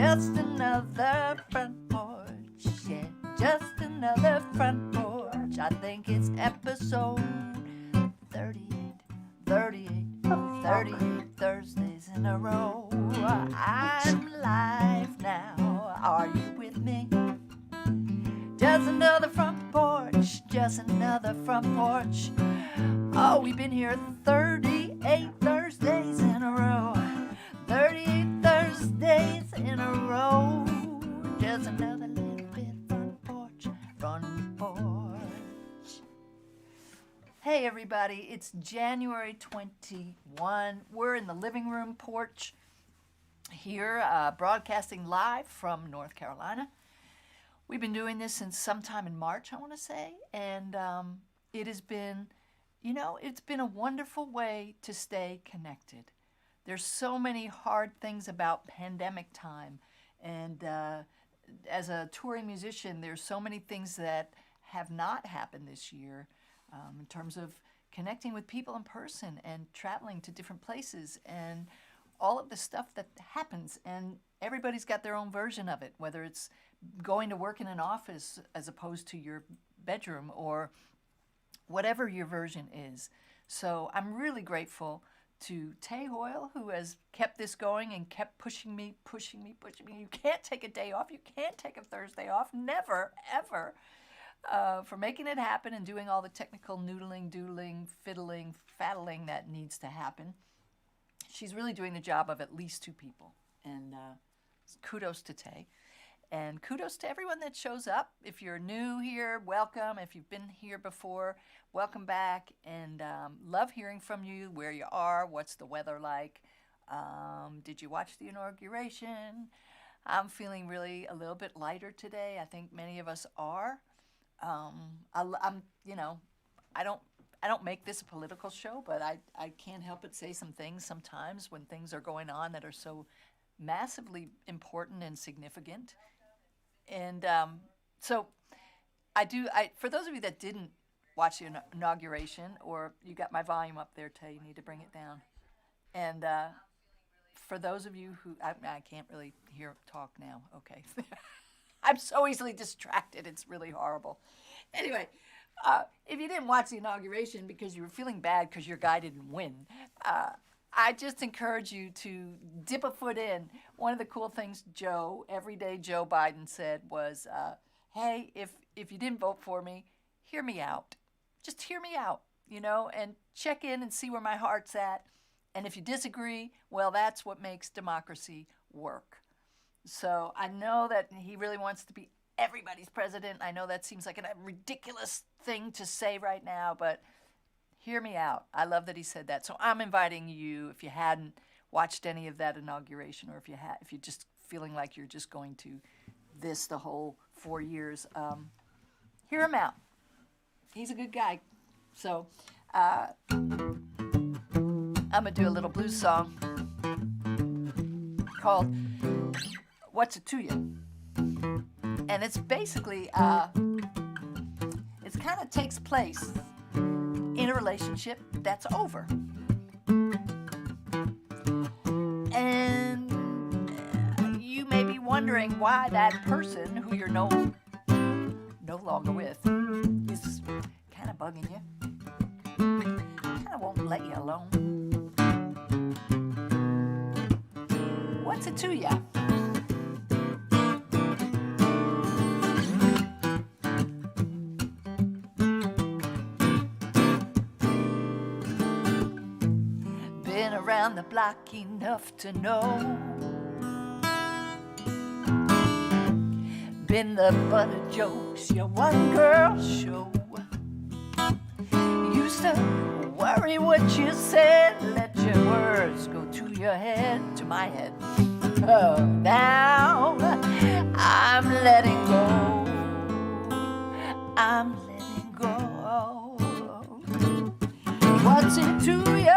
just another front porch. Yeah, just another front porch. I think it's episode 38, 38 Thursdays in a row. I'm live now. Are you with me? Just another front porch, just another front porch. Oh, we've been here 38 Thursdays in a row. 38 Thursdays in a row. Just another little bit front porch, front porch. Hey everybody, it's January 21. We're in the living room porch here, broadcasting live from North Carolina. We've been doing this since sometime in March, I want to say, and it has been, it's been a wonderful way to stay connected. There's so many hard things about pandemic time, and as a touring musician, there's so many things that have not happened this year in terms of connecting with people in person and traveling to different places and all of the stuff that happens, and everybody's got their own version of it, whether it's going to work in an office as opposed to your bedroom or whatever your version is. So I'm really grateful to Tay Hoyle, who has kept this going and kept pushing me. You can't take a day off. You can't take a Thursday off. Never, ever. For making it happen and doing all the technical noodling, doodling, fiddling, faddling that needs to happen. She's really doing the job of at least two people. And kudos to Tay. And kudos to everyone that shows up. If you're new here, welcome. If you've been here before, welcome back. And love hearing from you, where you are, what's the weather like. Did you watch the inauguration? I'm feeling really a little bit lighter today. I think many of us are. I don't make this a political show, but I can't help but say some things sometimes when things are going on that are so massively important and significant. And so for those of you that didn't watch the inauguration, or you got my volume up there, Tay, you need to bring it down. And for those of you who, I can't really talk now, okay. I'm so easily distracted, it's really horrible. Anyway, if you didn't watch the inauguration because you were feeling bad because your guy didn't win, I just encourage you to dip a foot in. One of the cool things everyday Joe Biden said was, hey, if you didn't vote for me, hear me out. Just hear me out, and check in and see where my heart's at. And if you disagree, well, that's what makes democracy work. So I know that he really wants to be everybody's president. I know that seems like a ridiculous thing to say right now, but hear me out. I love that he said that. So I'm inviting you, if you hadn't watched any of that inauguration, or if you're just feeling like you're just going to this the whole 4 years, hear him out. He's a good guy. So I'm going to do a little blues song called What's It To You? And it's basically, it kind of takes place in a relationship that's over. And you may be wondering why that person who you're no longer with is kind of bugging you. Kind of won't let you alone. What's it to you? Around the block enough to know, been the butt of jokes, your one girl show. Used to worry what you said, let your words go to your head, to my head. Oh, now I'm letting go, I'm letting go. What's it to you?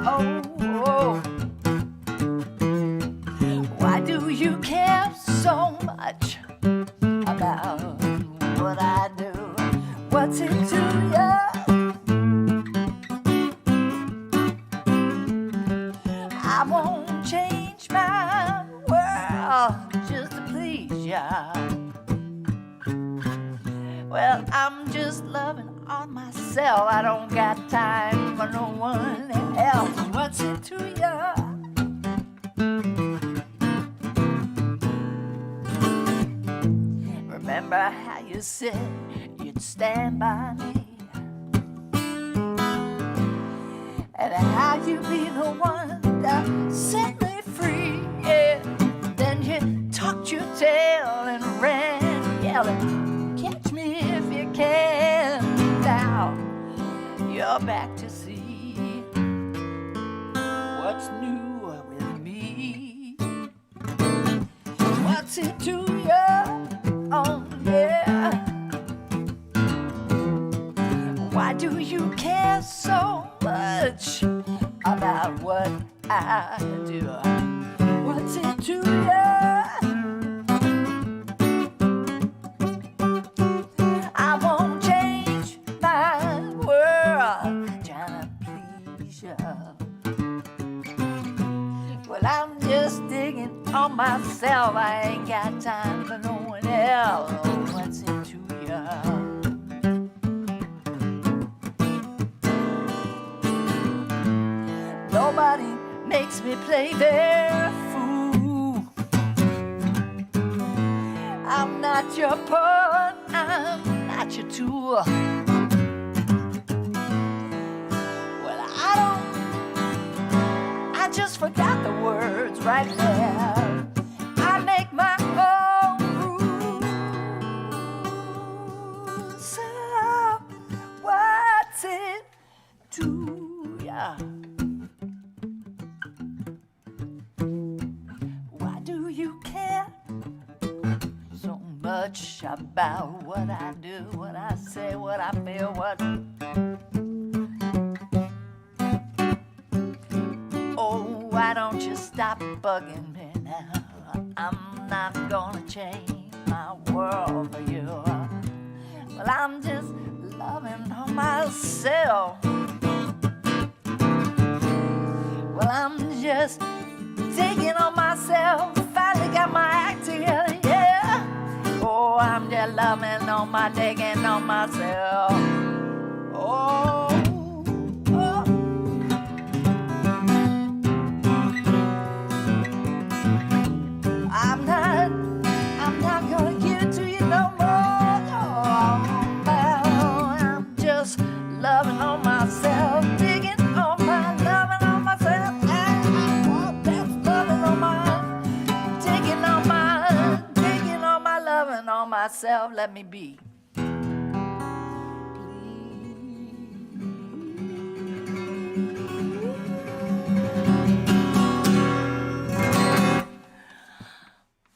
Oh, why do you care so much about what I do? What's it to you? I won't change my world. myself. I don't got time for no one else. What's it to ya? Remember how you said you'd stand by me, and how you be the one that set me free, yeah. Then you tucked your tail and ran, yelling, catch me if you can. Now you're back to see what's new with me. What's it to you? Oh yeah. Why do you care so much about what I do? What's it to you? I won't change my world trying to please you. Well, I'm just digging on myself. I ain't got time for no one else. What's it to you? Nobody makes me play their fool. I'm not your pawn, I'm not your tool. Well, I just forgot the words right there. I make my own rules. So what's it to ya? Much about what I do, what I say, what I feel, what. Oh, why don't you stop bugging me now? I'm not gonna change my world for you. Well, I'm just loving on myself. Well, I'm just digging on myself. Finally got my act together, yeah. Oh, I'm just loving on my digging on myself. Oh, oh. I'm not gonna give it to you no more. Oh, I'm just loving on myself, digging on my loving on myself. Oh, that's loving on my digging on my loving on myself. Let me be.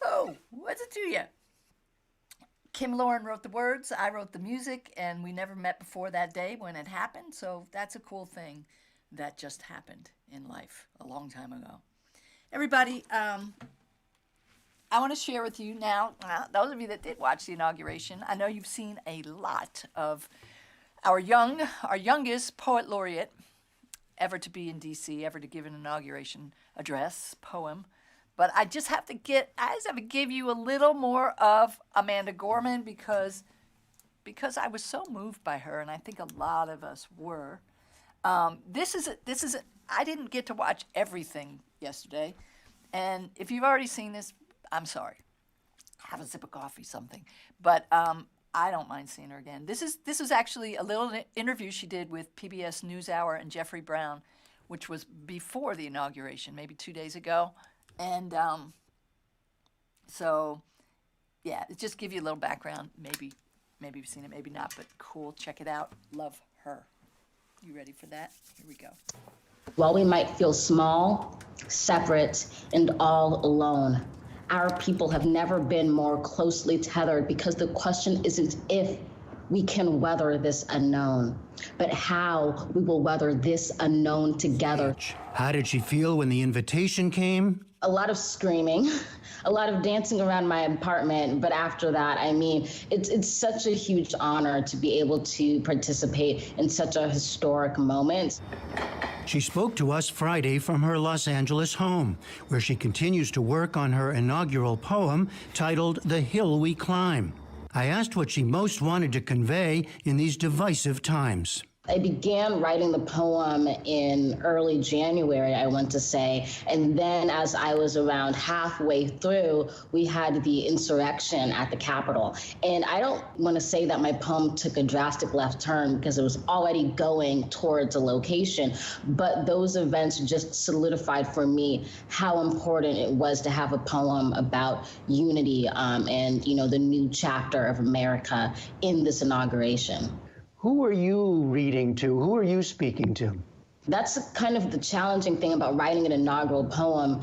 Oh, what's it to you? Kim Lauren wrote the words, I wrote the music, and we never met before that day when it happened, so that's a cool thing that just happened in life a long time ago. Everybody, I want to share with you now, those of you that did watch the inauguration, I know you've seen a lot of our youngest poet laureate ever to be in D.C., ever to give an inauguration address, poem. But I just have to give you a little more of Amanda Gorman because I was so moved by her, and I think a lot of us were. I didn't get to watch everything yesterday, and if you've already seen this, I'm sorry. Have a sip of coffee, something. But I don't mind seeing her again. This is actually a little interview she did with PBS NewsHour and Jeffrey Brown, which was before the inauguration, maybe 2 days ago. And so, yeah, just give you a little background. Maybe you've seen it, maybe not, but cool. Check it out. Love her. You ready for that? Here we go. While we might feel small, separate, and all alone, our people have never been more closely tethered, because the question isn't if we can weather this unknown, but how we will weather this unknown together. How did she feel when the invitation came? A lot of screaming, a lot of dancing around my apartment. But after that, I mean, it's such a huge honor to be able to participate in such a historic moment. She spoke to us Friday from her Los Angeles home, where she continues to work on her inaugural poem titled The Hill We Climb. I asked what she most wanted to convey in these divisive times. I began writing the poem in early January, I want to say. And then as I was around halfway through, we had the insurrection at the Capitol. And I don't want to say that my poem took a drastic left turn because it was already going towards a location. But those events just solidified for me how important it was to have a poem about unity and, the new chapter of America in this inauguration. Who are you reading to? Who are you speaking to? That's kind of the challenging thing about writing an inaugural poem.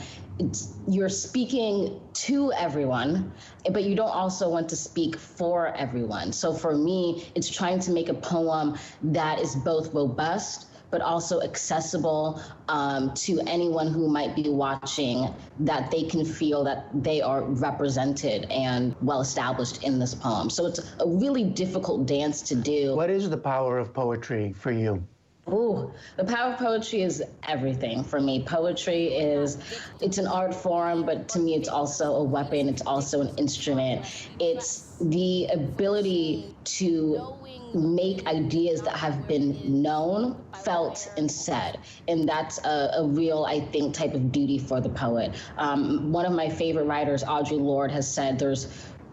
You're speaking to everyone, but you don't also want to speak for everyone. So for me, it's trying to make a poem that is both robust, but also accessible to anyone who might be watching, that they can feel that they are represented and well established in this poem. So it's a really difficult dance to do. What is the power of poetry for you? Ooh, the power of poetry is everything for me. Poetry it's an art form, but to me it's also a weapon. It's also an instrument. It's the ability to make ideas that have been known, felt, and said. And that's a real, I think, type of duty for the poet. One of my favorite writers, Audre Lorde, has said there's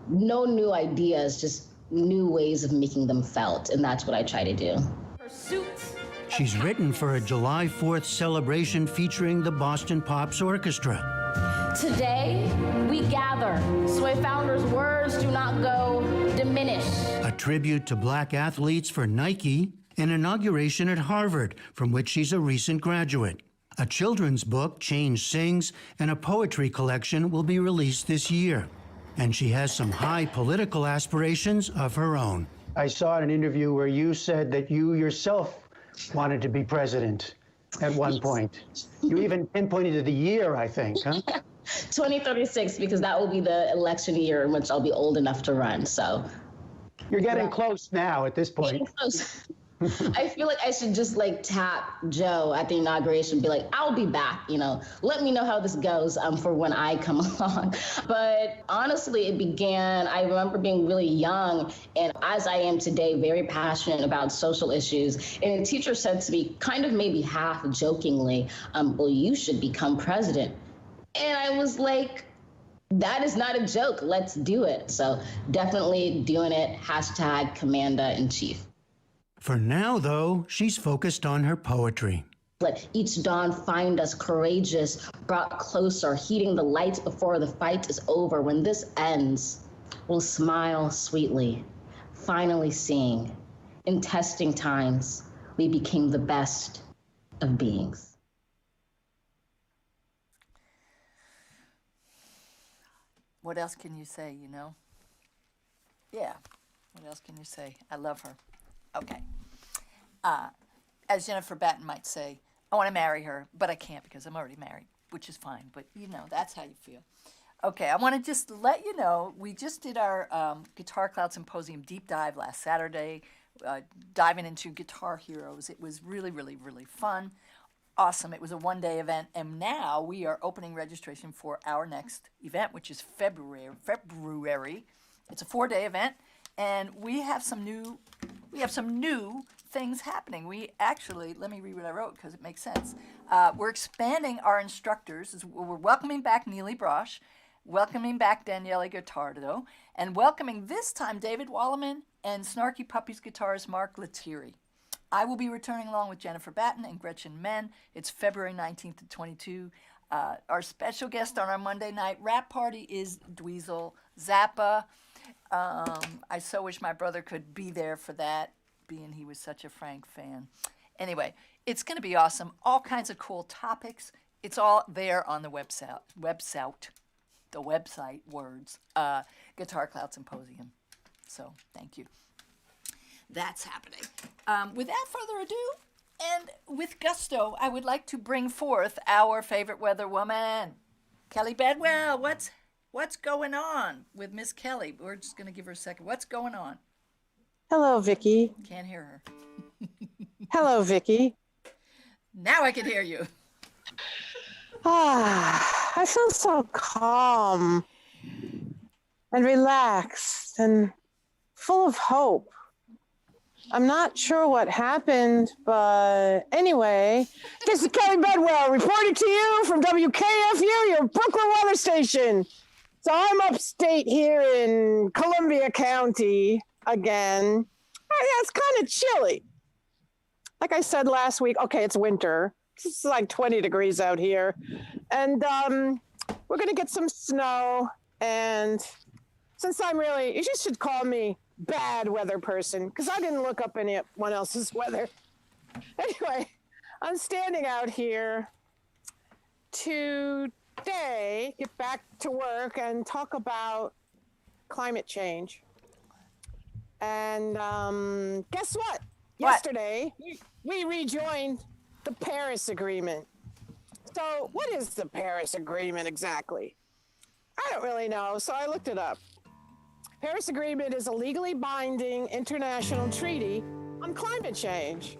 no new ideas, just new ways of making them felt. And that's what I try to do. She's written for a July 4th celebration featuring the Boston Pops Orchestra. Today, we gather so a founder's words do not go diminished. A tribute to Black athletes for Nike, an inauguration at Harvard, from which she's a recent graduate. A children's book, Change Sings, and a poetry collection will be released this year. And she has some high political aspirations of her own. I saw in an interview where you said that you yourself wanted to be president at one point. You even pinpointed the year, I think, huh? 2036, because that will be the election year in which I'll be old enough to run, so. You're getting close now at this point. Getting close. I feel like I should just tap Joe at the inauguration, be like, I'll be back, let me know how this goes for when I come along. But honestly, it began, I remember being really young, and as I am today, very passionate about social issues. And a teacher said to me, kind of maybe half jokingly, well, you should become president. And I was like, that is not a joke, let's do it. So definitely doing it, hashtag Commander-in-Chief. For now, though, she's focused on her poetry. Let each dawn find us courageous, brought closer, heeding the lights before the fight is over. When this ends, we'll smile sweetly, finally seeing, in testing times, we became the best of beings. What else can you say, Yeah, what else can you say? I love her. Okay. As Jennifer Batten might say, I want to marry her, but I can't because I'm already married, which is fine. But, that's how you feel. Okay, I want to just let you know, we just did our Guitar Cloud Symposium deep dive last Saturday, diving into guitar heroes. It was really, really, really fun. Awesome. It was a one-day event. And now we are opening registration for our next event, which is February. It's a 4-day event. And we have some new things happening. We actually, let me read what I wrote because it makes sense. We're expanding our instructors. We're welcoming back Neely Brosh, welcoming back Daniele Gottardo, and welcoming this time David Wallerman and Snarky Puppy's guitarist Mark Lettieri. I will be returning along with Jennifer Batten and Gretchen Menn. It's February 19th to 22. Our special guest on our Monday night rap party is Dweezil Zappa. I so wish my brother could be there for that, being he was such a Frank fan. Anyway, it's going to be awesome. All kinds of cool topics. It's all there on the website, Guitar Cloud Symposium. So, thank you. That's happening. Without further ado, and with gusto, I would like to bring forth our favorite weather woman, Kelly Bedwell. What's going on with Miss Kelly? We're just going to give her a second. What's going on? Hello, Vicki. Can't hear her. Hello, Vicki. Now I can hear you. I feel so calm and relaxed and full of hope. I'm not sure what happened, but anyway, this is Kelly Bedwell reporting to you from WKFU, your Brooklyn weather station. So I'm upstate here in Columbia County again. It's kind of chilly. Like I said last week, okay, it's winter. It's like 20 degrees out here. And we're going to get some snow. And since you just should call me bad weather person, because I didn't look up anyone else's weather. Anyway, I'm standing out here today, get back to work and talk about climate change. And guess what? Yesterday, we rejoined the Paris Agreement. So what is the Paris Agreement exactly? I don't really know, so I looked it up. Paris Agreement is a legally binding international treaty on climate change.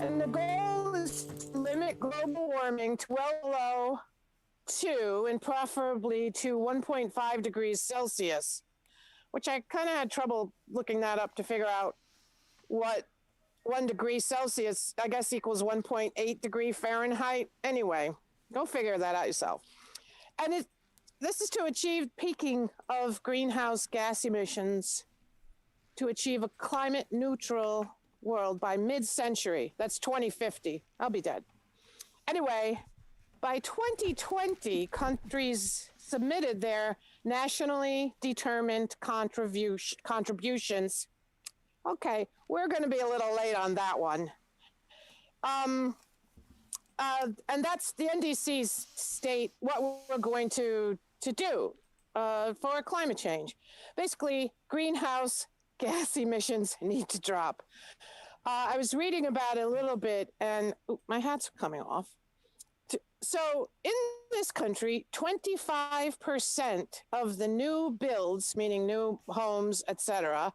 And the goal is to limit global warming to well below 2 and preferably to 1.5 degrees Celsius, which I kind of had trouble looking that up to figure out what 1 degree Celsius, I guess, equals 1.8 degree Fahrenheit. Anyway, go figure that out yourself. And this is to achieve peaking of greenhouse gas emissions to achieve a climate neutral world by mid-century. That's 2050. I'll be dead. Anyway, by 2020, countries submitted their nationally determined contributions. Okay, we're going to be a little late on that one. And that's the NDC's state what we're going to do for climate change. Basically, greenhouse gas emissions need to drop. I was reading about it a little bit, and my hat's coming off. So in this country, 25% of the new builds, meaning new homes, etc.,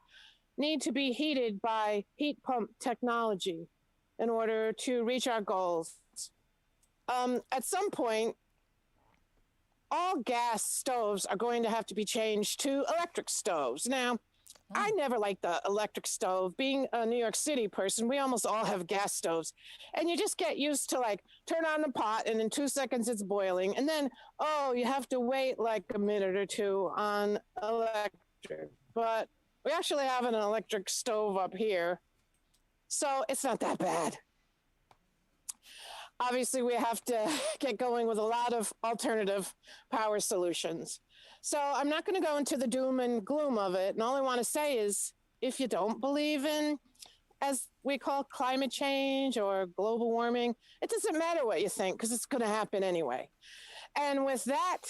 need to be heated by heat pump technology in order to reach our goals. At some point, all gas stoves are going to have to be changed to electric stoves. Now, I never liked the electric stove. Being a New York City person, we almost all have gas stoves. And you just get used to turn on the pot and in 2 seconds it's boiling. And then, you have to wait like a minute or two on electric. But we actually have an electric stove up here, so it's not that bad. Obviously, we have to get going with a lot of alternative power solutions. So I'm not going to go into the doom and gloom of it. And all I want to say is, if you don't believe in, as we call climate change or global warming, it doesn't matter what you think, because it's going to happen anyway. And with that,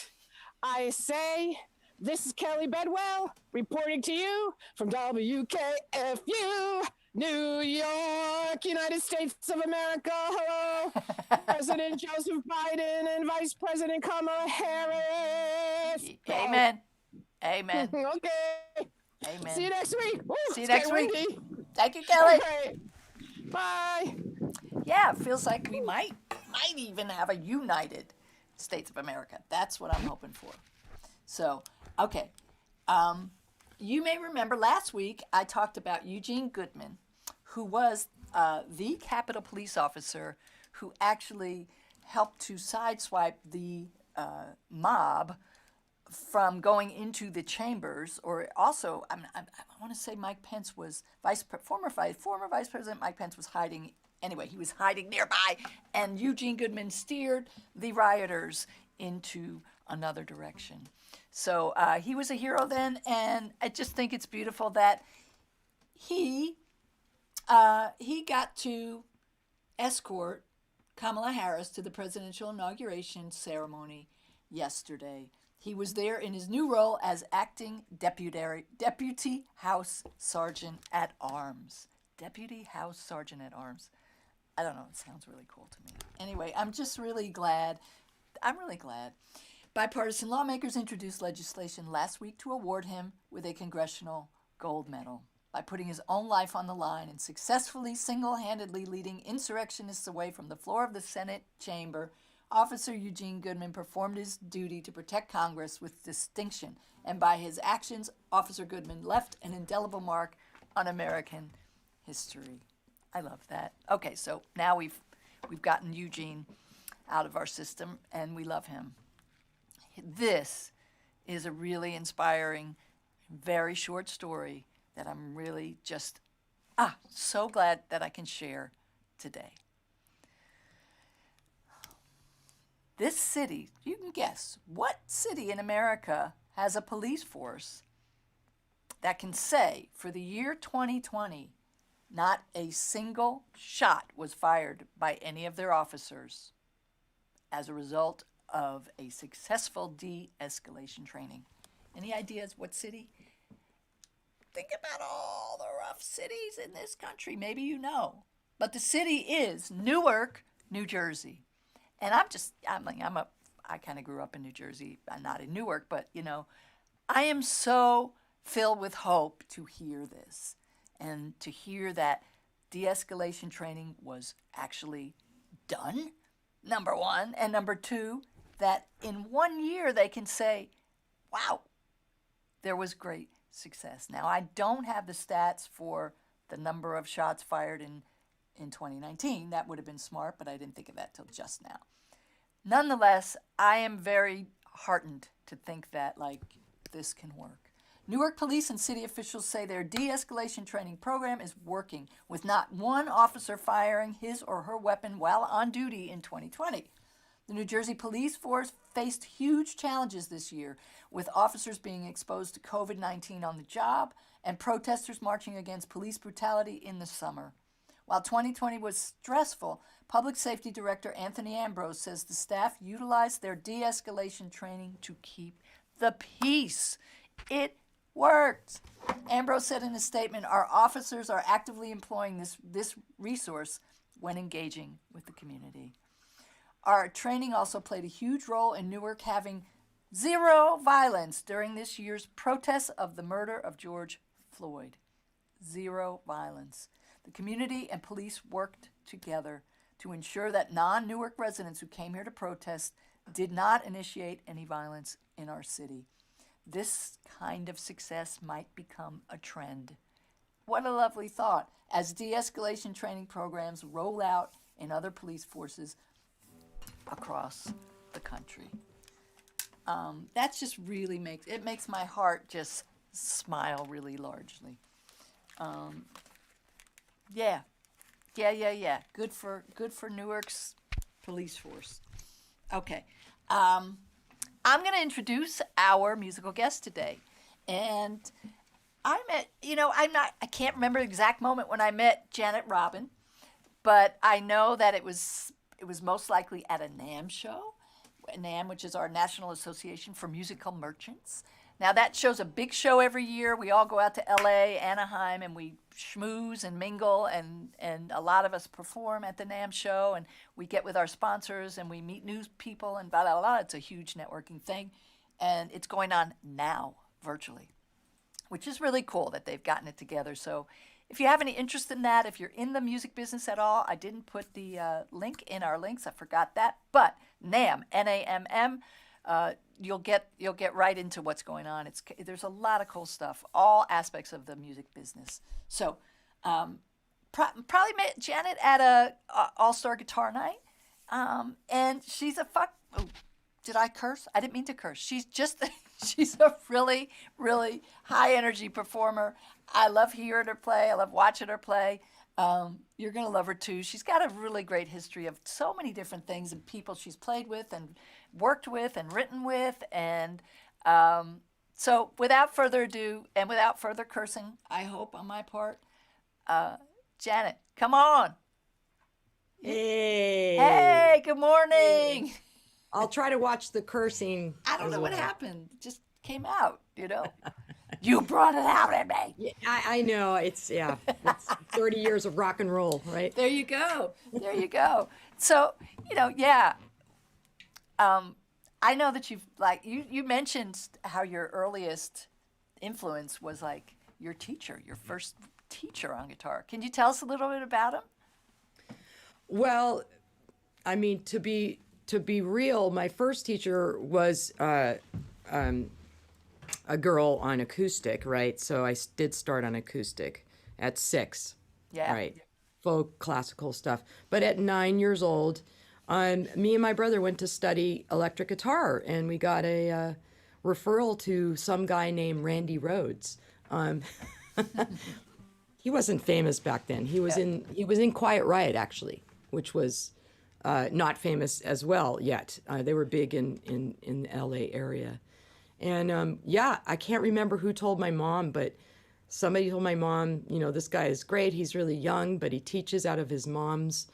I say, this is Kelly Bedwell reporting to you from WKFU, New York, United States of America. Hello, President Joseph Biden and Vice President Kamala Harris. Amen. Amen. Okay. Amen. See you next week. Ooh, See you next week. windy. Thank you, Kelly. Okay. Bye. Yeah, it feels like we might even have a united States of America. That's what I'm hoping for. So, okay. You may remember last week I talked about Eugene Goodman, who was the Capitol Police officer who actually helped to sideswipe the mob from going into the chambers. Or also, I want to say Mike Pence was former Vice President Mike Pence was hiding. Anyway, he was hiding nearby, and Eugene Goodman steered the rioters into another direction. So he was a hero then, and I just think it's beautiful that he got to escort Kamala Harris to the presidential inauguration ceremony yesterday. He was there in his new role as acting Deputy House Sergeant at Arms. Deputy House Sergeant at Arms. I don't know, it sounds really cool to me. Anyway, I'm really glad. Bipartisan lawmakers introduced legislation last week to award him with a Congressional Gold Medal by putting his own life on the line and successfully single-handedly leading insurrectionists away from the floor of the Senate chamber. Officer Eugene Goodman performed his duty to protect Congress with distinction, and by his actions, Officer Goodman left an indelible mark on American history. I love that. Okay, so now we've gotten Eugene out of our system, and we love him. This is a really inspiring, very short story that I'm really just so glad that I can share today. This city, you can guess, what city in America has a police force that can say for the year 2020, not a single shot was fired by any of their officers as a result of a successful de-escalation training? Any ideas what city? Think about all the rough cities in this country. Maybe you know. But the city is Newark, New Jersey. And I kind of grew up in New Jersey. I'm not in Newark, but, I am so filled with hope to hear this and to hear that de-escalation training was actually done, number one. And number two, that in 1 year they can say, wow, there was great success. Now, I don't have the stats for the number of shots fired in 2019. That would have been smart, but I didn't think of that till just now. Nonetheless, I am very heartened to think that, this can work. Newark police and city officials say their de-escalation training program is working, with not one officer firing his or her weapon while on duty in 2020. The New Jersey police force faced huge challenges this year, with officers being exposed to COVID-19 on the job and protesters marching against police brutality in the summer. While 2020 was stressful, Public Safety Director Anthony Ambrose says the staff utilized their de-escalation training to keep the peace. It worked. Ambrose said in a statement, "Our officers are actively employing this resource when engaging with the community." Our training also played a huge role in Newark having zero violence during this year's protests of the murder of George Floyd. Zero violence. The community and police worked together to ensure that non-Newark residents who came here to protest did not initiate any violence in our city. This kind of success might become a trend. What a lovely thought, as de-escalation training programs roll out in other police forces across the country. That just really makes my heart just smile really largely. Yeah. Good for Newark's police force. Okay. I'm going to introduce our musical guest today. And I can't remember the exact moment when I met Janet Robin, but I know that it was most likely at a NAMM show. NAMM, which is our National Association for Musical Merchants. Now, that show's a big show every year. We all go out to LA, Anaheim, and we schmooze and mingle, and a lot of us perform at the NAMM show, and we get with our sponsors, and we meet new people, and blah, blah, blah. It's a huge networking thing, and it's going on now, virtually, which is really cool that they've gotten it together. So if you have any interest in that, if you're in the music business at all, I didn't put the link in our links. I forgot that. But NAMM, N-A-M-M, you'll get right into what's going on. There's a lot of cool stuff, all aspects of the music business. So probably met Janet at a All-Star Guitar Night, and she's did I curse? I didn't mean to curse. She's a really, really high energy performer. I love hearing her play. I love watching her play. You're going to love her too. She's got a really great history of so many different things and people she's played with and worked with and written with. And so without further ado and without further cursing, I hope on my part, Janet, come on. Hey, good morning. Hey. I'll try to watch the cursing. I don't know what happened. It just came out, You brought it out at me. Yeah, I know. It's 30 years of rock and roll, right? There you go. So, I know that you mentioned how your earliest influence was your teacher, your first teacher on guitar. Can you tell us a little bit about him? Well, I mean, to be real, my first teacher was a girl on acoustic, right? So I did start on acoustic at 6. Yeah. Right. Folk classical stuff. But at 9 years old, me and my brother went to study electric guitar, and we got a referral to some guy named Randy Rhoads. He wasn't famous back then. He was in Quiet Riot, actually, which was not famous as well yet. They were big in the LA area. And I can't remember who told my mom, but somebody told my mom, this guy is great. He's really young, but he teaches out of his mom's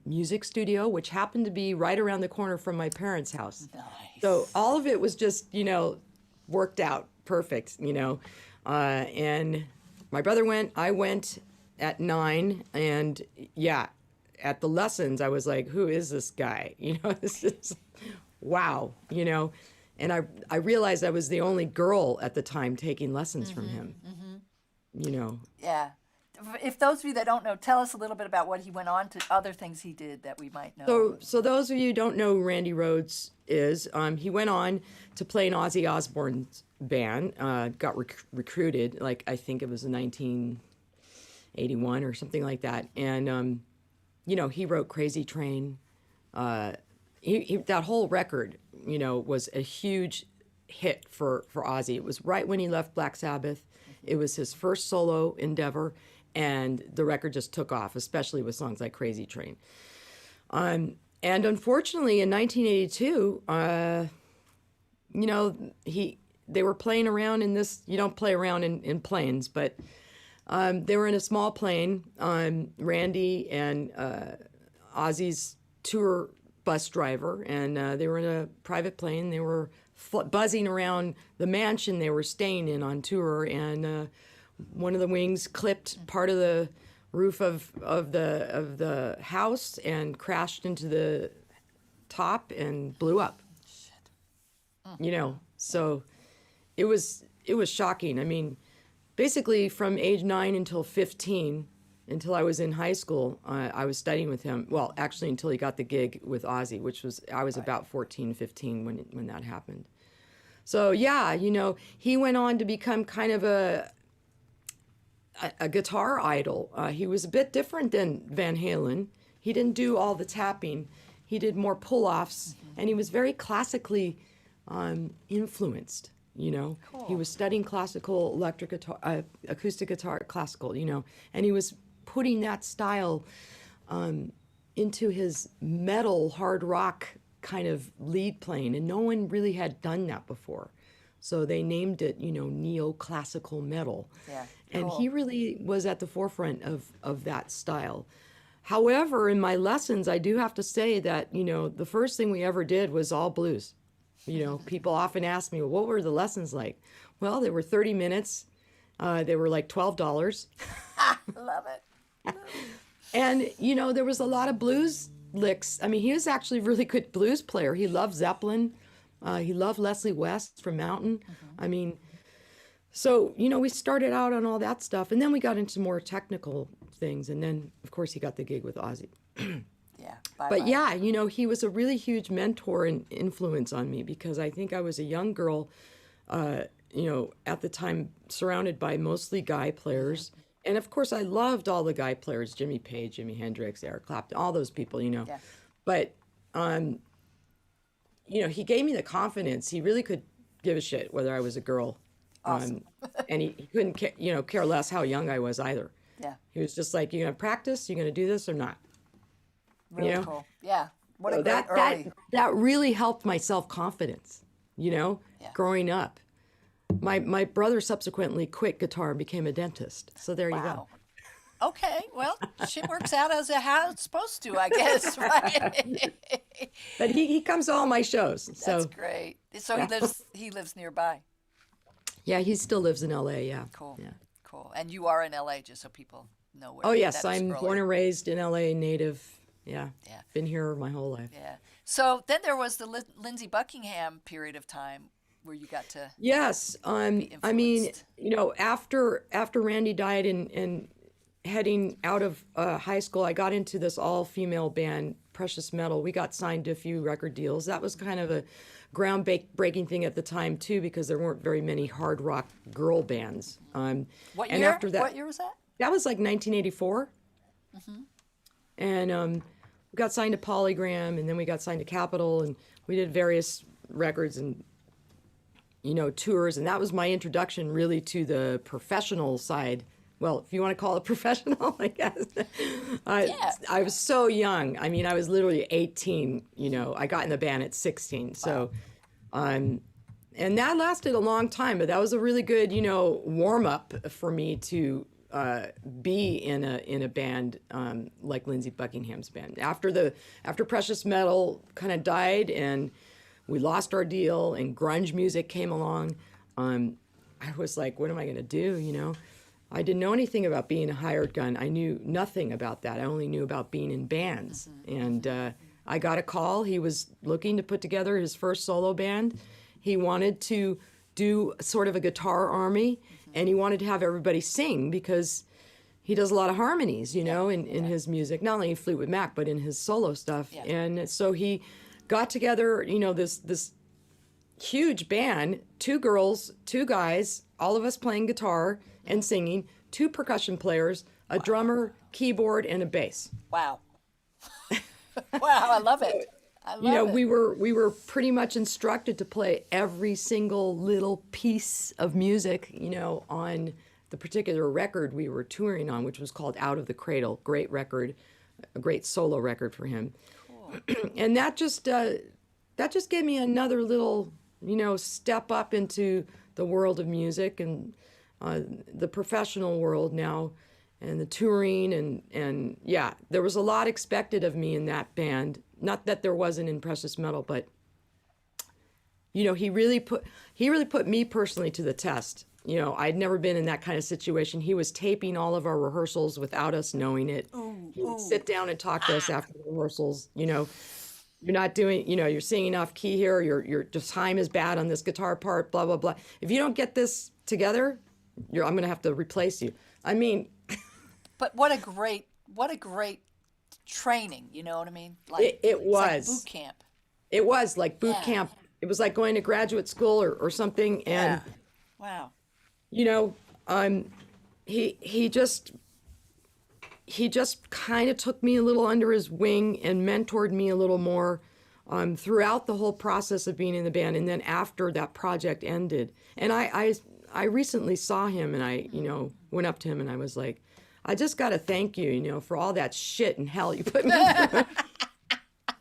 music studio, which happened to be right around the corner from my parents' house. Nice. So all of it was just, worked out perfect, and my brother went, I went at 9, and at the lessons, I was like, who is this guy? This is, wow, and I realized I was the only girl at the time taking lessons from him, Yeah. If those of you that don't know, tell us a little bit about what he went on to, other things he did that we might know. So those of you who don't know who Randy Rhoads is, he went on to play in Ozzy Osbourne's band, got recruited, like I think it was in 1981 or something like that. And, he wrote Crazy Train. That whole record, was a huge hit for Ozzy. It was right when he left Black Sabbath. It was his first solo endeavor, and the record just took off, especially with songs like Crazy Train. And unfortunately, in 1982, they were playing around in this. You don't play around in planes, but they were in a small plane. Randy and Ozzy's tour bus driver, and they were in a private plane. They were buzzing around the mansion they were staying in on tour, and one of the wings clipped part of the roof of the house and crashed into the top and blew up. So it was shocking. I mean, basically from age 9 until 15, until I was in high school, I was studying with him. Well, actually, until he got the gig with Ozzy, which was, I was about 14, 15 when that happened. So he went on to become kind of a guitar idol. He was a bit different than Van Halen. He didn't do all the tapping. He did more pull-offs, and he was very classically influenced. Cool. He was studying classical electric guitar, acoustic guitar, classical. And he was putting that style into his metal hard rock kind of lead playing, and no one really had done that before. So they named it, neoclassical metal. Yeah, and cool. he really was at the forefront of that style. However, in my lessons, I do have to say that, the first thing we ever did was all blues. People often ask me, well, what were the lessons like? Well, they were 30 minutes. They were like $12. Love it. And, there was a lot of blues licks. I mean, he was actually a really good blues player. He loved Zeppelin. He loved Leslie West from Mountain. I mean, so, we started out on all that stuff. And then we got into more technical things. And then, of course, he got the gig with Ozzy. Yeah. But he was a really huge mentor and influence on me, because I think I was a young girl, at the time surrounded by mostly guy players. And of course, I loved all the guy players, Jimmy Page, Jimi Hendrix, Eric Clapton, all those people, Yeah. But, he gave me the confidence. He really could give a shit whether I was a girl. Awesome. And he couldn't, care less how young I was either. Yeah. He was just like, you going to practice? You going to do this or not? Really cool. Yeah. What So a great that really helped my self-confidence, growing up. My brother subsequently quit guitar and became a dentist. So there you go. Okay, well, shit works out as how it's supposed to, I guess, right? But he comes to all my shows. So that's great. So he lives nearby. Yeah, he still lives in LA, yeah. Cool. Yeah. Cool. And you are in LA, just so people know where. Oh yes, that is I'm born and raised in LA, native. Yeah. Yeah. Been here my whole life. Yeah. So then there was the Lindsey Buckingham period of time where you got to. Yes. I mean, after Randy died and heading out of high school, I got into this all-female band, Precious Metal. We got signed to a few record deals. That was kind of a groundbreaking thing at the time too, because there weren't very many hard rock girl bands. What and year? After that, What year was that? that was like 1984. And we got signed to Polygram, and then we got signed to Capitol, and we did various records and, you know, tours. And that was my introduction really to the professional side. Well, if you want to call it professional, I guess. I was so young. I mean, I was literally 18, you know. I got in the band at 16. So, and that lasted a long time, but that was a really good, you know, warm up for me to be in a band like Lindsey Buckingham's band. After Precious Metal kind of died and we lost our deal and grunge music came along, I was like, what am I going to do, you know? I didn't know anything about being a hired gun. I knew nothing about that. I only knew about being in bands. And I got a call. He was looking to put together his first solo band. He wanted to do sort of a guitar army, and he wanted to have everybody sing because he does a lot of harmonies, you know, in his music, not only in Fleetwood Mac, but in his solo stuff. Yeah. And so he got together, you know, this huge band, 2 girls, 2 guys, all of us playing guitar and singing, 2 percussion players, a drummer, keyboard, and a bass. Wow. Wow, I love it. You know, we were pretty much instructed to play every single little piece of music, you know, on the particular record we were touring on, which was called Out of the Cradle. Great record, a great solo record for him. Cool. And that just gave me another little, you know, step up into the world of music and the professional world now, and the touring, and yeah, there was a lot expected of me in that band. Not that there wasn't in Precious Metal, but you know, he really put me personally to the test. You know, I'd never been in that kind of situation. He was taping all of our rehearsals without us knowing it. He would sit down and talk to us after the rehearsals. You know, you're not doing, you know, you're singing off key here. Your time is bad on this guitar part. Blah blah blah. If you don't get this together, I'm going to have to replace you. I mean, but what a great training, you know what I mean? Like it was like boot camp. It was like boot camp. It was like going to graduate school or something. And wow, you know, he just kind of took me a little under his wing and mentored me a little more throughout the whole process of being in the band. And then after that project ended, and I recently saw him, and I, you know, went up to him and I was like, I just got to thank you, you know, for all that shit and hell you put me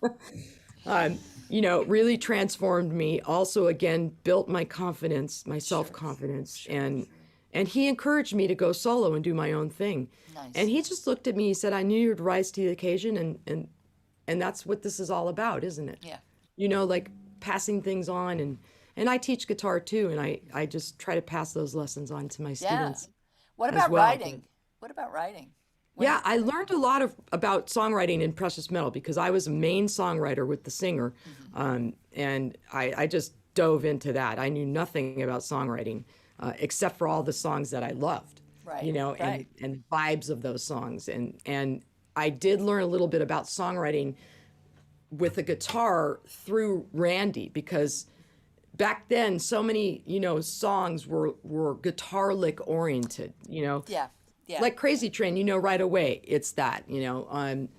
through. You know, really transformed me. Also, again, built my confidence, my self-confidence. And he encouraged me to go solo and do my own thing. Nice. And he just looked at me, he said, I knew you'd rise to the occasion, and that's what this is all about, isn't it? Yeah. You know, like passing things on, and I teach guitar too, and I just try to pass those lessons on to my students. What about writing? What about writing? Yeah, I learned a lot about songwriting in Precious Metal because I was a main songwriter with the singer, and I just dove into that. I knew nothing about songwriting except for all the songs that I loved, you know, and vibes of those songs. And I did learn a little bit about songwriting with the guitar through Randy, because back then so many, you know, songs were guitar lick oriented, you know. Yeah. Like Crazy Train, you know right away it's that, you know.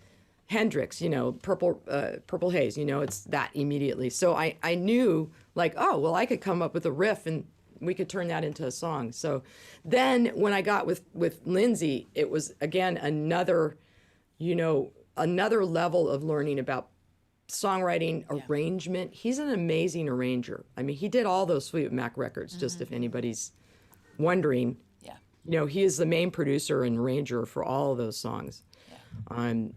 Hendrix, you know, Purple Haze, you know, it's that immediately. So I knew, like, oh, well, I could come up with a riff and we could turn that into a song. So then when I got with Lindsey, it was, again, another level of learning about songwriting, arrangement. He's an amazing arranger. I mean, he did all those Fleetwood Mac records, just if anybody's wondering. You know, he is the main producer and arranger for all of those songs. And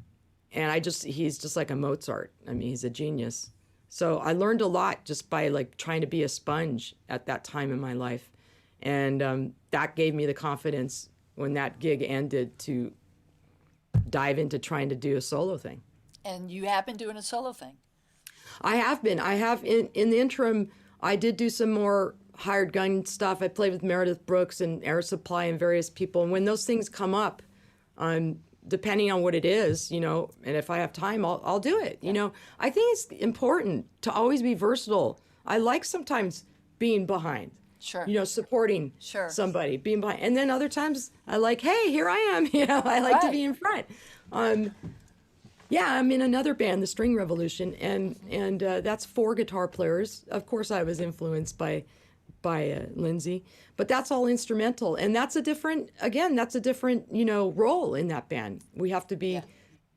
he's just like a Mozart. I mean, he's a genius. So I learned a lot just by like trying to be a sponge at that time in my life. And that gave me the confidence when that gig ended to dive into trying to do a solo thing. And you have been doing a solo thing? I have been. I have in the interim, I did do some more hired gun stuff. I played with Meredith Brooks and Air Supply and various people. And when those things come up, depending on what it is, you know, and if I have time, I'll do it. You know, I think it's important to always be versatile. I like sometimes being behind. Sure. You know, supporting Sure. somebody, being behind. And then other times I like, hey, here I am. You know, I like to be in front. Yeah, I'm in another band, the String Revolution, and that's 4 guitar players. Of course, I was influenced by Lindsay, but that's all instrumental, and that's a different you know, role in that band. We have to be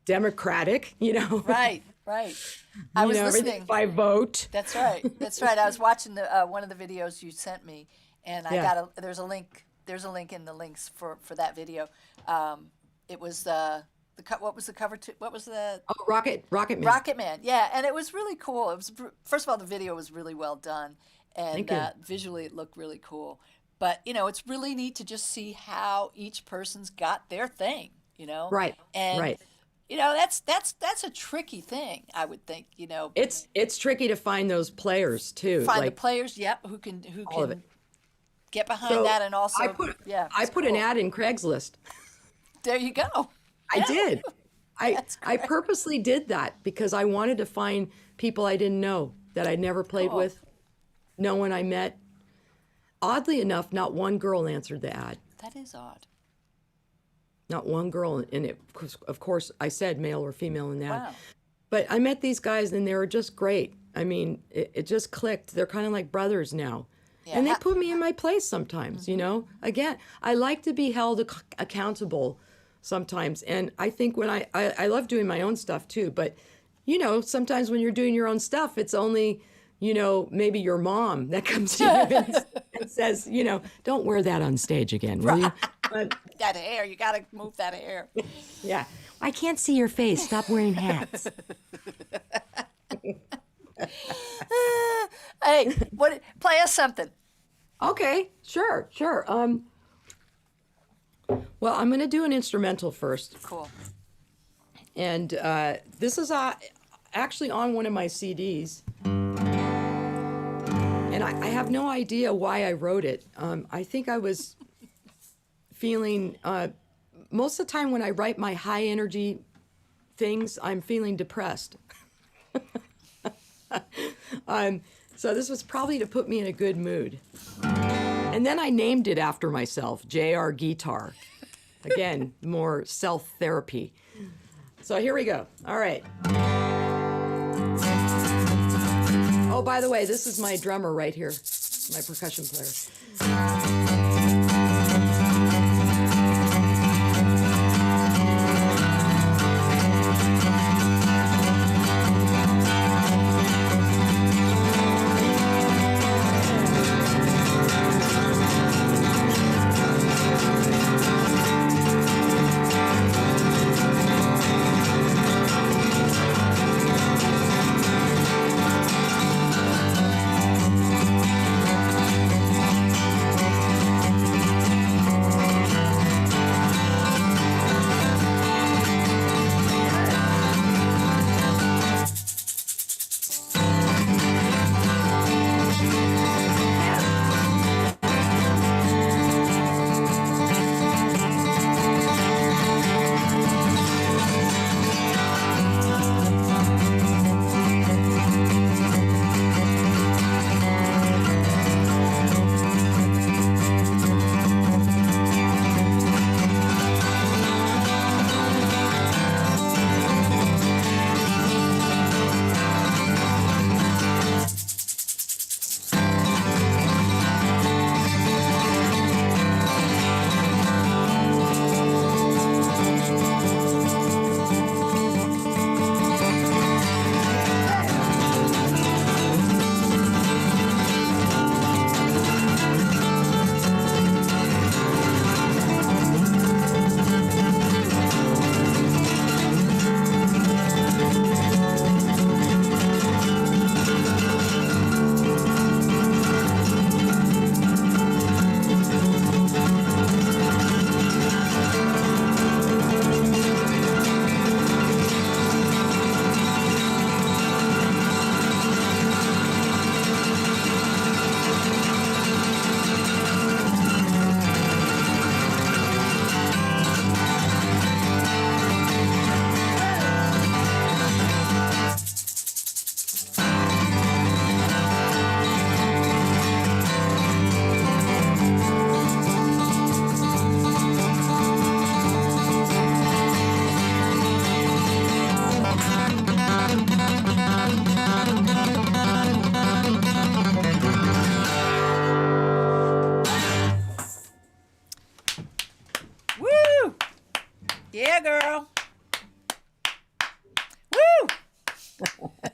democratic, you know. Right. I was listening by vote. That's right. I was watching the one of the videos you sent me, and I got there's a link in the links for that video. It was what was the cover to, what was the Rocket Man. Rocket Man, yeah, and it was really cool. It was, first of all, the video was really well done, and visually it looked really cool. But you know, it's really neat to just see how each person's got their thing, you know. Right. And right. you know, that's a tricky thing, I would think. You know, it's tricky to find those players too. Find the players, who can get behind that, and also I put an ad in Craigslist. There you go. I did. I purposely did that because I wanted to find people I didn't know, that I'd never played with, no one I met. Oddly enough, not one girl answered the ad. That is odd. Not one girl, and it, of course, I said male or female in that. Wow. But I met these guys, and they were just great. I mean, it just clicked. They're kind of like brothers now. Yeah. And they put me in my place sometimes, you know? Again, I like to be held accountable sometimes. And I think when I love doing my own stuff too, but, you know, sometimes when you're doing your own stuff, it's only, you know, maybe your mom that comes to you and says, you know, don't wear that on stage again, will you? But, that hair, you got to move that hair. Yeah. I can't see your face. Stop wearing hats. Hey, play us something. Okay, sure. Well, I'm going to do an instrumental first. Cool. And this is actually on one of my CDs. And I have no idea why I wrote it. I think I was feeling, most of the time when I write my high energy things, I'm feeling depressed. So this was probably to put me in a good mood. And then I named it after myself, JR Guitar. Again, more self-therapy. So here we go. All right. Oh, by the way, this is my drummer right here, my percussion player.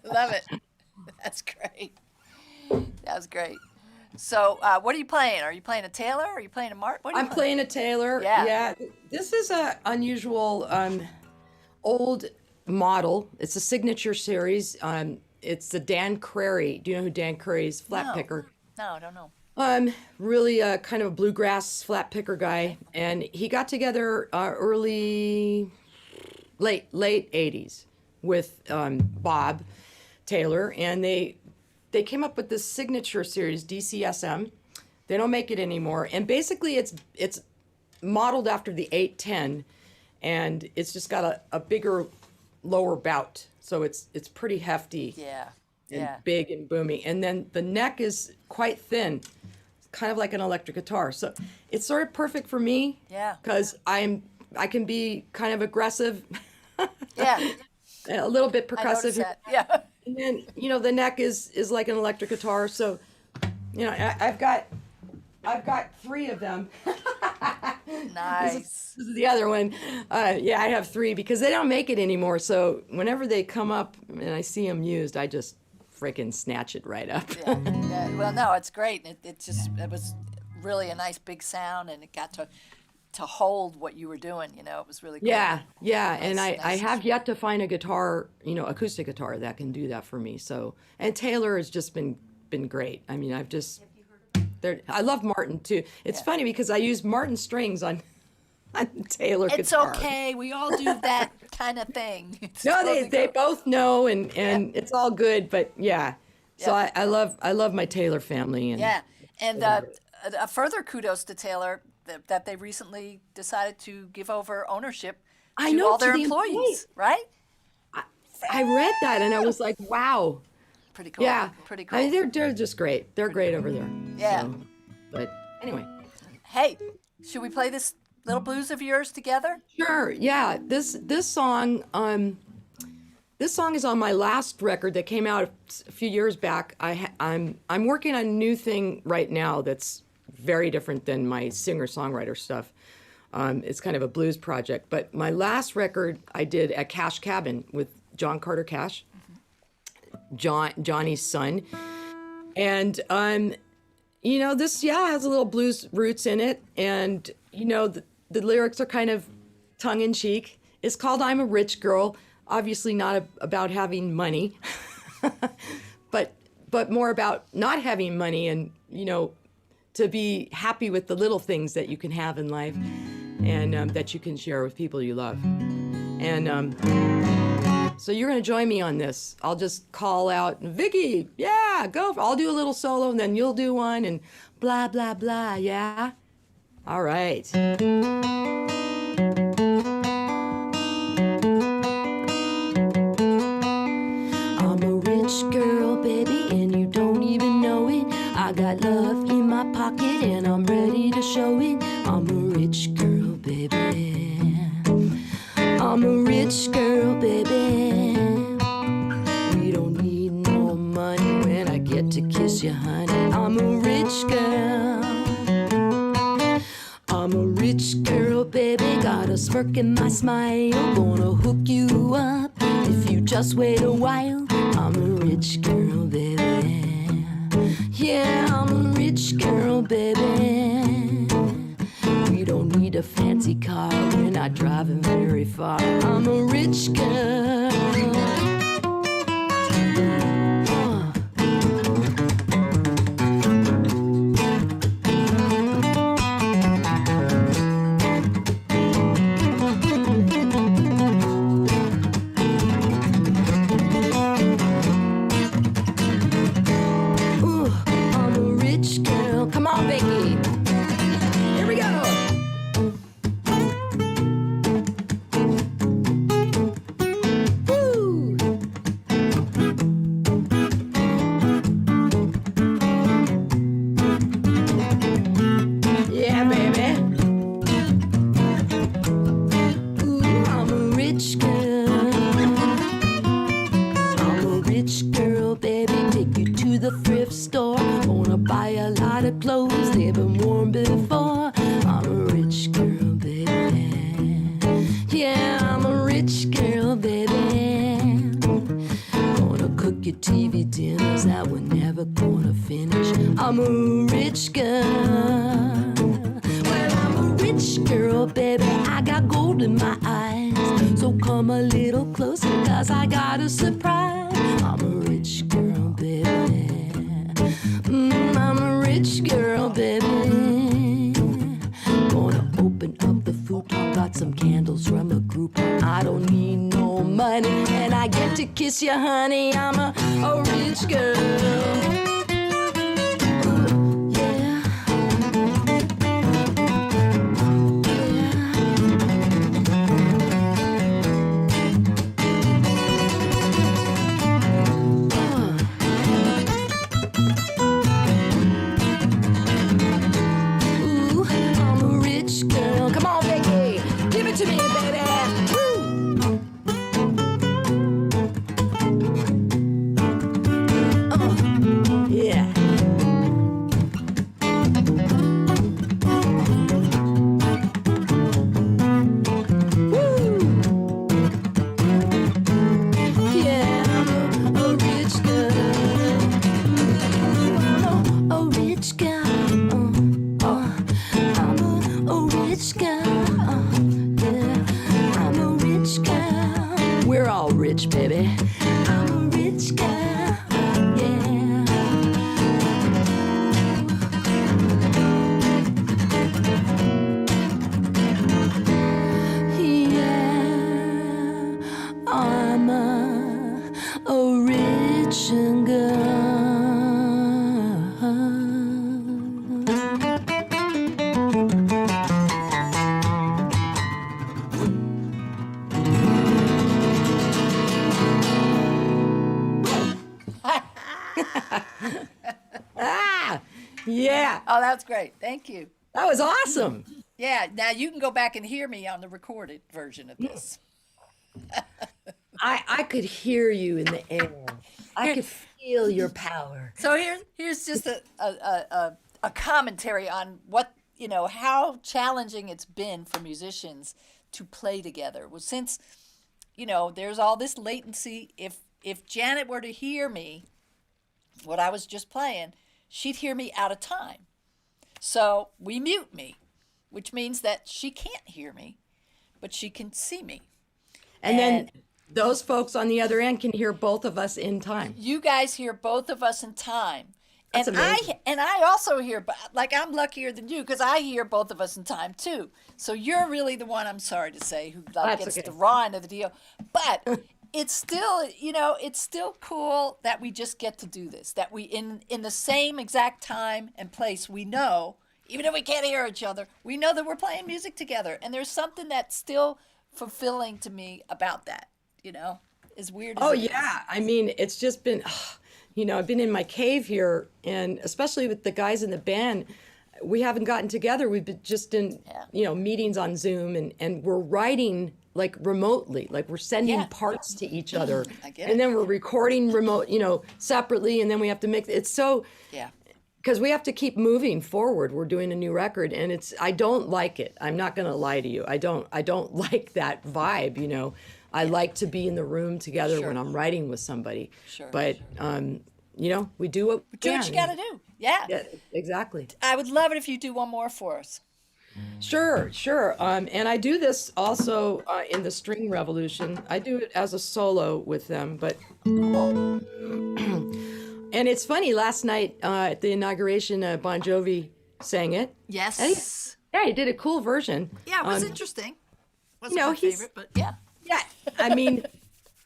Love it. That's great. That was great. So, what are you playing? Are you playing a Taylor? Or are you playing a Martin? What are you I'm playing a Taylor. Yeah. This is a unusual old model. It's a signature series. It's the Dan Crary. Do you know who Dan Crary is? Flat No. picker. No, I don't know. Really kind of a bluegrass flat picker guy, and he got together late 80s with Bob Taylor, and they came up with this signature series, DCSM. They don't make it anymore, and basically it's modeled after the 810, and it's just got a bigger lower bout, so it's pretty hefty. Yeah. And big and boomy. And then the neck is quite thin, kind of like an electric guitar. So it's sort of perfect for me. Yeah. Because I can be kind of aggressive, Yeah. a little bit I noticed percussive. that. Yeah. And then, the neck is like an electric guitar. So, I've got 3 of them. Nice. This is the other one. I have 3 because they don't make it anymore. So whenever they come up and I see them used, I just freaking snatch it right up. Yeah. Well, no, it's great. It was really a nice big sound, and it got to hold what you were doing. It was really cool. Yeah. And I nice. have yet to find a guitar, acoustic guitar that can do that for me. So, and Taylor has just been great. I mean, I love Martin too. It's funny because I use Martin strings on Taylor It's guitar. okay. We all do that kind of thing. It's No, totally they cool. both know, and it's all good. But yeah, so I love my Taylor family. And Yeah. And a further kudos to Taylor that they recently decided to give over ownership I to know, all to their the employees, right? I read that and I was like, wow. Pretty cool. Yeah, Pretty cool. I mean, they're just great. They're great over there. Yeah. So, but anyway. Hey, should we play this little blues of yours together? Sure. Yeah. This song is on my last record that came out a few years back. I'm working on a new thing right now that's very different than my singer-songwriter stuff. It's kind of a blues project. But my last record I did at Cash Cabin with John Carter Cash, Johnny's son, and this has a little blues roots in it, and the lyrics are kind of tongue-in-cheek. It's called I'm a Rich Girl. Obviously not about having money, but more about not having money and, to be happy with the little things that you can have in life and that you can share with people you love. And so you're going to join me on this. I'll just call out, Vicki, yeah, go. I'll do a little solo and then you'll do one and blah, blah, blah, yeah? All right. I'm a rich girl, baby, and you don't even know it. I got love in my pocket and I'm ready to show it. I'm a rich girl, baby. I'm a rich girl, baby. We don't need no money when I get to kiss you, honey. I'm a rich girl. I'm a rich girl, baby, got a smirk in my smile. Gonna hook you up if you just wait a while. I'm a rich girl, baby. Yeah, I'm a rich girl, baby. We don't need a fancy car, we're not driving very far. I'm a rich girl. ticket TV dinners that we're never gonna finish. I'm a rich girl. Well, I'm a rich girl, baby. I got gold in my eyes. So come a little closer, cause I got a surprise. I'm a rich girl, baby. I'm a rich girl, baby. Gonna open up the futon, got some candles from a group. I don't need no money, and I get to kiss you, honey. I'm a rich girl. Yeah. Oh, that's great. Thank you. That was awesome. Yeah. Now you can go back and hear me on the recorded version of this. I could hear you in the air. I could feel your power. So here's just a commentary on what, how challenging it's been for musicians to play together. Well, since, there's all this latency, if Janet were to hear me, what I was just playing, she'd hear me out of time. So we mute me, which means that she can't hear me, but she can see me. And then those folks on the other end can hear both of us in time. You guys hear both of us in time. That's amazing. I also hear, like, I'm luckier than you because I hear both of us in time too. So you're really the one, I'm sorry to say, who gets the raw end of the deal. But it's still, it's still cool that we just get to do this, that we in the same exact time and place, we know, even if we can't hear each other, we know that we're playing music together. And there's something that's still fulfilling to me about that, as weird as it is. I mean, it's just been, I've been in my cave here, and especially with the guys in the band, we haven't gotten together. We've been just in, meetings on Zoom, and we're writing like remotely, like we're sending parts to each other. I get and it. then we're recording remote, separately, and then we have to mix. It's so, because we have to keep moving forward. We're doing a new record, and I don't like it. I'm not going to lie to you. I don't like that vibe, I like to be in the room together when I'm writing with somebody. Sure. But, we do what we Do can. what you got to do. Yeah. Yeah, exactly. I would love it if you do one more for us. Sure. And I do this also in the String Revolution. I do it as a solo with them, but and it's funny. Last night at the inauguration, Bon Jovi sang it. Yes. He did a cool version. Yeah, it was interesting. Wasn't my favorite, but yeah. Yeah, I mean,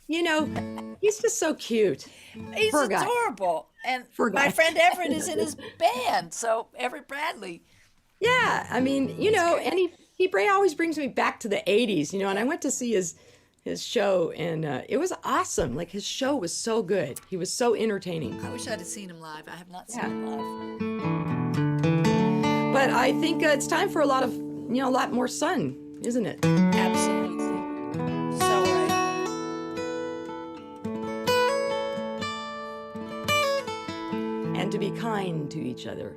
he's just so cute. He's Poor guy. adorable. And Poor guy. my friend Everett is in his band, so Everett Bradley. Yeah, I mean, and he always brings me back to the 80s, and I went to see his show, and it was awesome. Like, his show was so good. He was so entertaining. I wish I'd have seen him live. I have not seen him live. But I think it's time for a lot more sun, isn't it? Absolutely. So right. And to be kind to each other.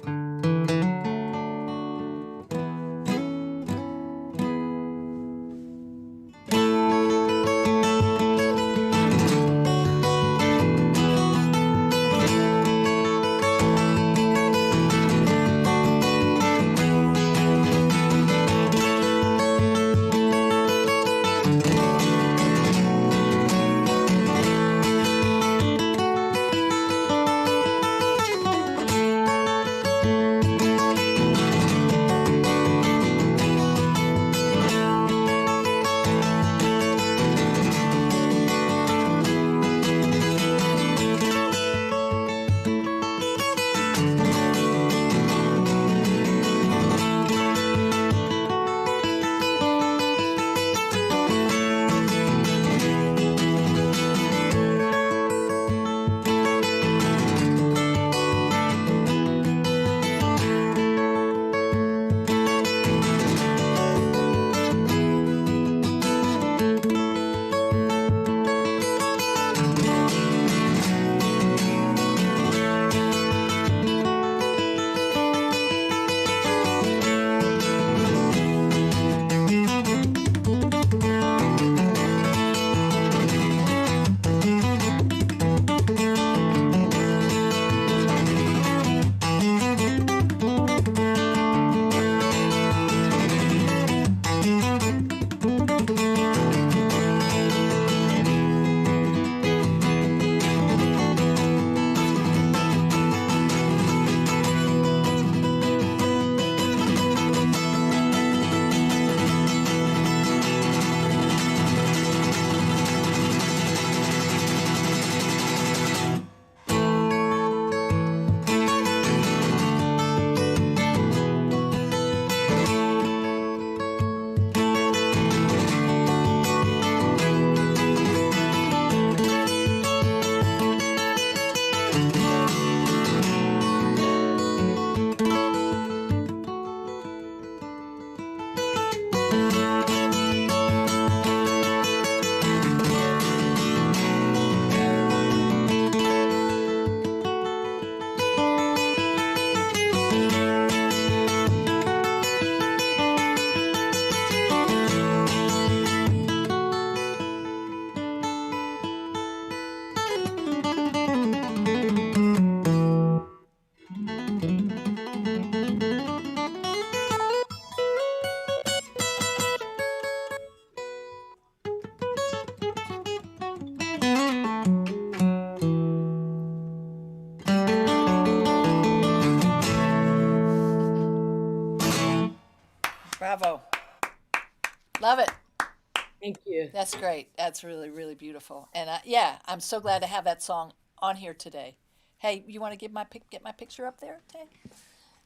That's great. That's really, really beautiful. And yeah, I'm so glad to have that song on here today. Hey, you want to get my picture up there, Tay?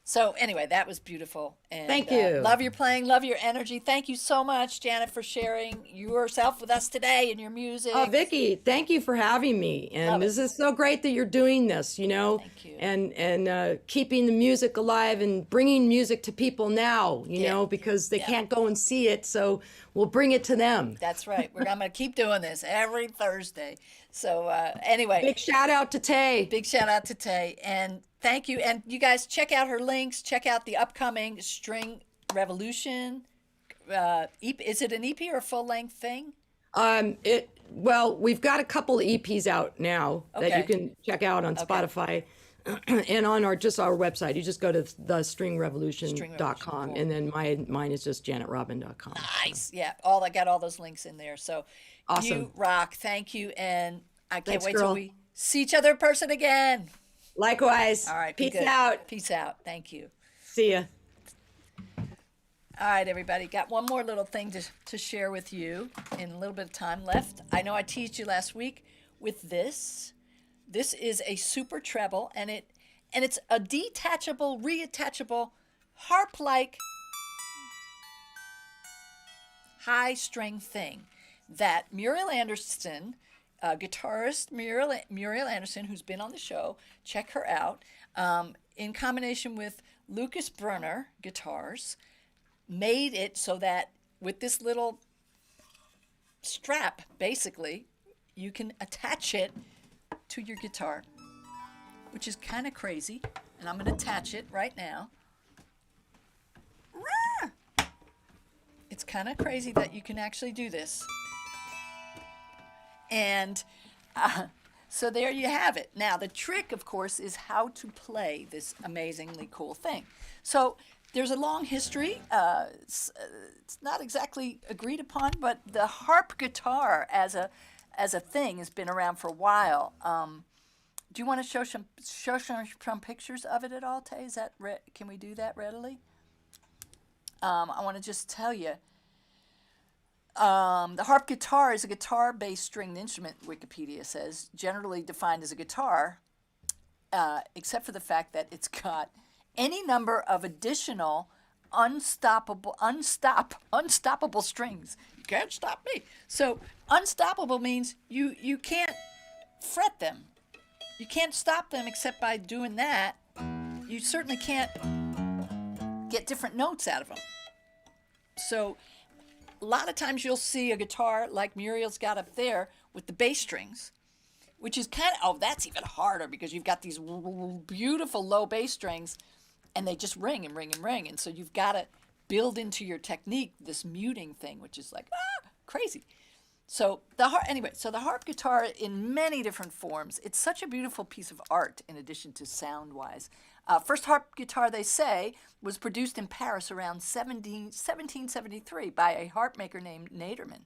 So anyway, that was beautiful. And Thank you. love your playing, love your energy. Thank you so much, Janet, for sharing yourself with us today and your music. Oh, Vicki, thank you for having me. And this is so great that you're doing this, you know, Thank you. and keeping the music alive and bringing music to people now, you know, because they can't go and see it. So we'll bring it to them. That's right. I'm going to keep doing this every Thursday. So anyway. Big shout out to Tay. Big shout out to Tay. And thank you. And you guys check out her links. Check out the upcoming String Revolution. Is it an EP or a full-length thing? Well, we've got a couple of EPs out now that you can check out on Spotify and on our website. You just go to thestringrevolution.com, cool. and then mine is just janetrobin.com. Nice. Yeah. I got all those links in there. So Awesome. You rock. Thank you. And I can't Thanks, wait girl. till we see each other in person again. Likewise. All right. Be Peace good. out. Peace out. Thank you. See ya. All right, everybody. Got one more little thing to share with you in a little bit of time left. I know I teased you last week with this. This is a super treble, and it's a detachable, reattachable, harp-like high-string thing that Muriel Anderson, guitarist Muriel Anderson, who's been on the show, check her out, in combination with Lucas Brunner guitars, made it so that with this little strap, basically, you can attach it to your guitar, which is kind of crazy. And I'm going to attach it right now. It's kind of crazy that you can actually do this. And so there you have it. Now, the trick, of course, is how to play this amazingly cool thing. So there's a long history. It's not exactly agreed upon, but the harp guitar as a thing has been around for a while. Do you want to show some pictures of it at all, Tay? Is that can we do that readily? I want to just tell you, the harp guitar is a guitar-based stringed instrument, Wikipedia says, generally defined as a guitar, except for the fact that it's got any number of additional unstoppable strings. You can't stop me. So unstoppable means you can't fret them. You can't stop them except by doing that. You certainly can't get different notes out of them. So a lot of times you'll see a guitar like Muriel's got up there with the bass strings, which is kind of, that's even harder because you've got these beautiful low bass strings and they just ring and ring and ring. And so you've got to build into your technique this muting thing, which is like, crazy. So the harp guitar in many different forms, it's such a beautiful piece of art in addition to sound-wise. First harp guitar, they say, was produced in Paris around 1773 by a harp maker named Naderman.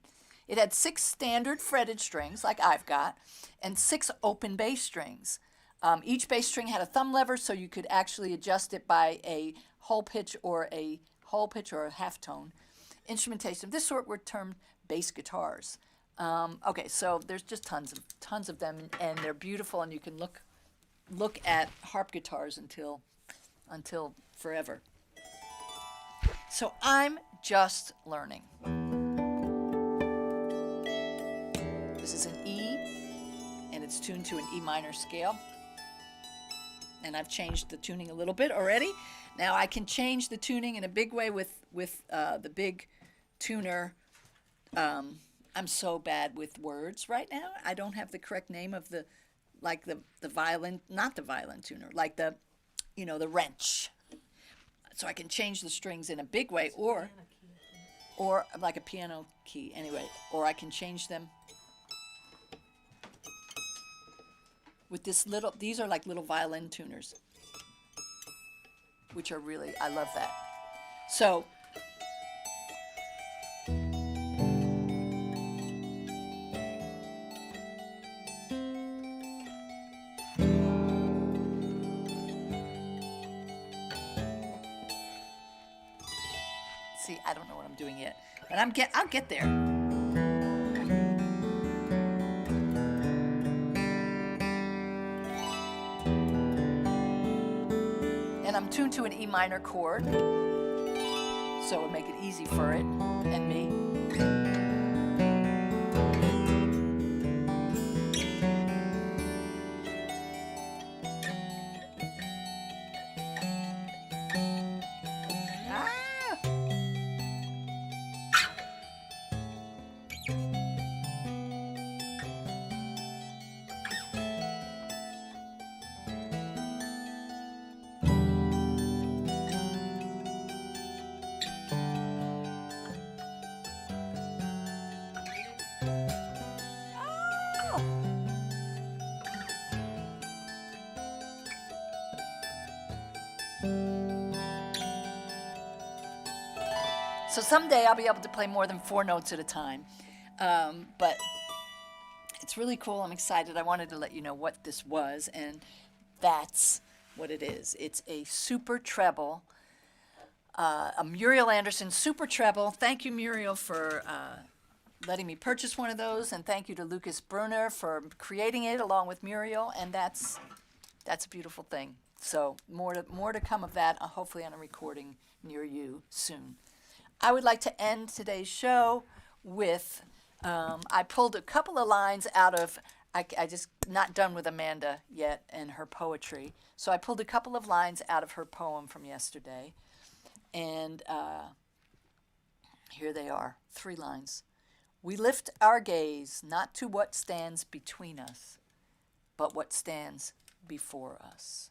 It had 6 standard fretted strings, like I've got, and 6 open bass strings. Each bass string had a thumb lever, so you could actually adjust it by a whole pitch or a half tone. Instrumentation of this sort were termed bass guitars. Okay, so there's just tons of them, and they're beautiful, and you can look at harp guitars until forever. So I'm just learning. This is an E, and it's tuned to an E minor scale. And I've changed the tuning a little bit already. Now I can change the tuning in a big way with the big tuner. I'm so bad with words right now. I don't have the correct name of the violin, not the violin tuner, like the wrench. So I can change the strings in a big way, or like a piano key anyway, or I can change them with these are like little violin tuners, which are really, I love that. So, see, I don't know what I'm doing yet, but I'll get there. I'm tuned to an E minor chord, so it would make it easy for it and me. So someday I'll be able to play more than 4 notes at a time. But it's really cool. I'm excited. I wanted to let you know what this was, and that's what it is. It's a super treble, a Muriel Anderson super treble. Thank you, Muriel, for letting me purchase one of those, and thank you to Lucas Brunner for creating it along with Muriel, and that's a beautiful thing. So more to come of that, hopefully on a recording near you soon. I would like to end today's show with, I pulled a couple of lines out of, I just not done with Amanda yet and her poetry. So I pulled a couple of lines out of her poem from yesterday. And here they are, 3 lines. We lift our gaze not to what stands between us, but what stands before us.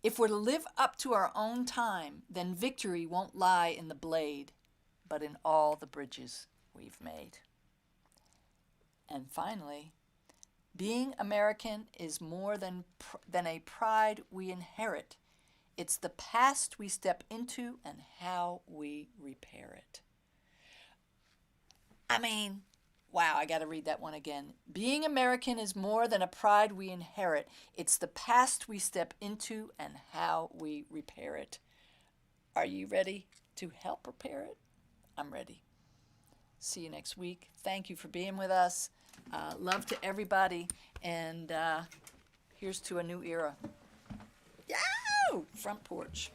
If we're to live up to our own time, then victory won't lie in the blade, but in all the bridges we've made. And finally, being American is more than a pride we inherit. It's the past we step into and how we repair it. I mean, wow, I got to read that one again. Being American is more than a pride we inherit. It's the past we step into and how we repair it. Are you ready to help repair it? I'm ready. See you next week. Thank you for being with us. Love to everybody. And here's to a new era. Yow! Front porch.